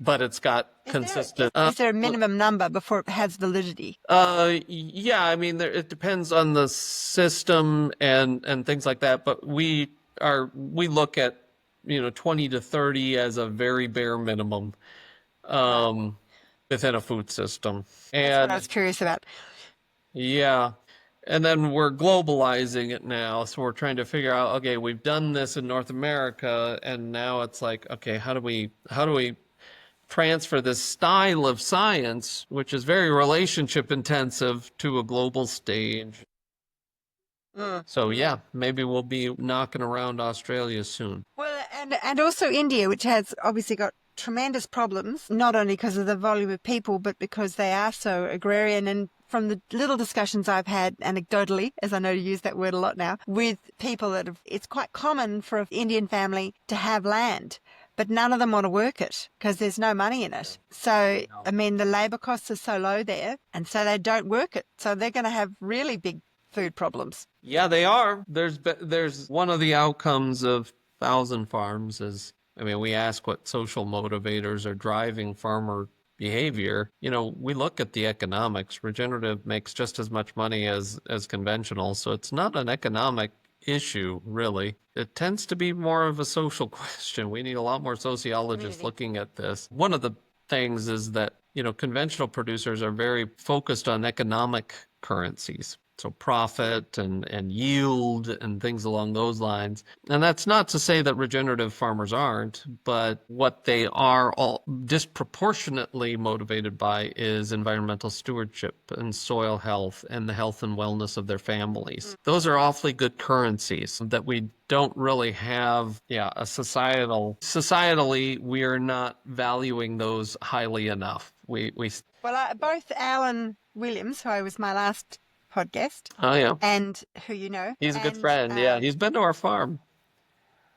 but it's got consistent. Is there a minimum number before it has validity? Yeah, I mean, it depends on the system and things like that. But we look at 20 to 30 as a very bare minimum within a food system. And That's what I was curious about. Yeah. And then we're globalizing it now. So we're trying to figure out, okay, we've done this in North America, and now it's like, okay, how do we transfer this style of science, which is very relationship intensive, to a global stage? So yeah, maybe we'll be knocking around Australia soon. Well, and also India, which has obviously got tremendous problems, not only because of the volume of people, but because they are so agrarian. And from the little discussions I've had anecdotally, as I know you use that word a lot now, with people it's quite common for an Indian family to have land, but none of them want to work it because there's no money in it. So, I mean, the labor costs are so low there, and so they don't work it. So they're going to have really big food problems. Yeah, they are. There's one of the outcomes of Thousand Farms is, I mean, we ask what social motivators are driving farmer behavior. We look at the economics. Regenerative makes just as much money as conventional, so it's not an economic issue, really. It tends to be more of a social question. We need a lot more sociologists looking at this. One of the things is that, conventional producers are very focused on economic currencies. So profit and yield and things along those lines. And that's not to say that regenerative farmers aren't, but what they are all disproportionately motivated by is environmental stewardship and soil health and the health and wellness of their families. Those are awfully good currencies that we don't really have, societally, we are not valuing those highly enough. Well, both Alan Williams, who was my last podcast. Oh, yeah. And who He's a good friend. Yeah, he's been to our farm.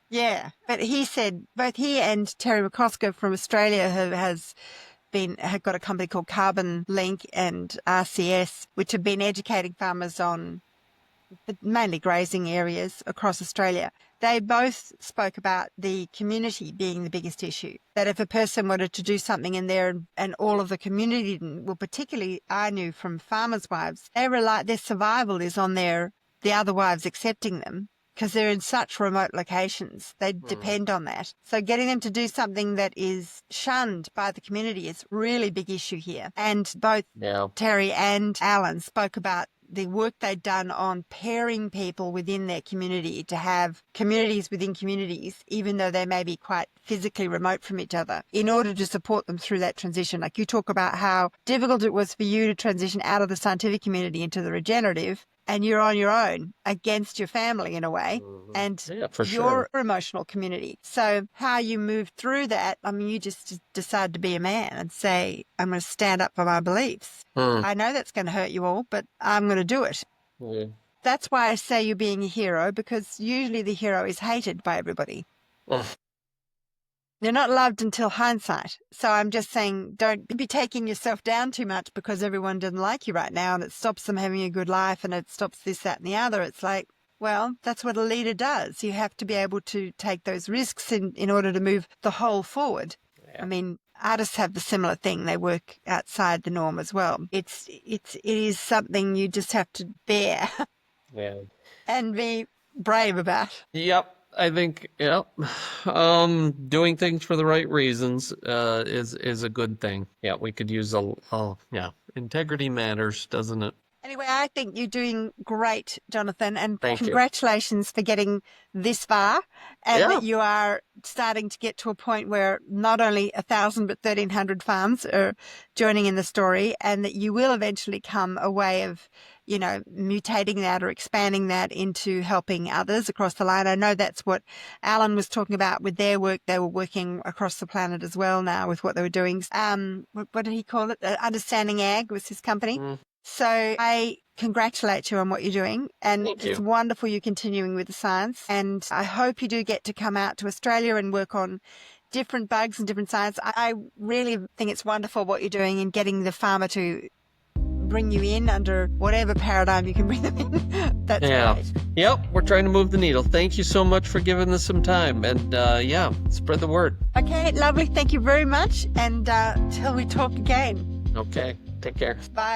Yeah, but he said both he and Terry McCosker from Australia have got a company called Carbon Link and RCS, which have been educating farmers on mainly grazing areas across Australia. They both spoke about the community being the biggest issue. That if a person wanted to do something in there and all of the community didn't, well, particularly I knew from farmers' wives, their survival is on the other wives accepting them, because they're in such remote locations. They depend on that. So getting them to do something that is shunned by the community is really big issue here. And both Terry and Alan spoke about the work they'd done on pairing people within their community to have communities within communities, even though they may be quite physically remote from each other, in order to support them through that transition. Like you talk about how difficult it was for you to transition out of the scientific community into the regenerative, and you're on your own against your family in a way, and your emotional community. So how you move through that, I mean, you just decide to be a man and say, I'm going to stand up for my beliefs. I know that's going to hurt you all, but I'm going to do it. That's why I say you're being a hero, because usually the hero is hated by everybody. You're not loved until hindsight. So I'm just saying, don't be taking yourself down too much because everyone doesn't like you right now and it stops them having a good life and it stops this, that, and the other. It's like, well, that's what a leader does. You have to be able to take those risks in order to move the whole forward. I mean, artists have the similar thing. They work outside the norm as well. It is something you just have to bear and be brave about. Yep. I think, doing things for the right reasons is a good thing. Yeah, we could use integrity matters, doesn't it? Anyway, I think you're doing great, Jonathan, and Thank you. Congratulations for getting this far, and that you are starting to get to a point where not only 1,000 but 1,300 farms are joining in the story, and that you will eventually come a way of, mutating that or expanding that into helping others across the line. I know that's what Alan was talking about with their work. They were working across the planet as well now with what they were doing. What did he call it? Understanding Ag was his company. So I congratulate you on what you're doing, and it's wonderful you're continuing with the science, and I hope you do get to come out to Australia and work on different bugs and different science. I really think it's wonderful what you're doing in getting the farmer to bring you in under whatever paradigm you can bring them in. That's great. Yep, we're trying to move the needle. Thank you so much for giving us some time, and spread the word. Okay, lovely. Thank you very much, and till we talk again. Okay, take care. Bye.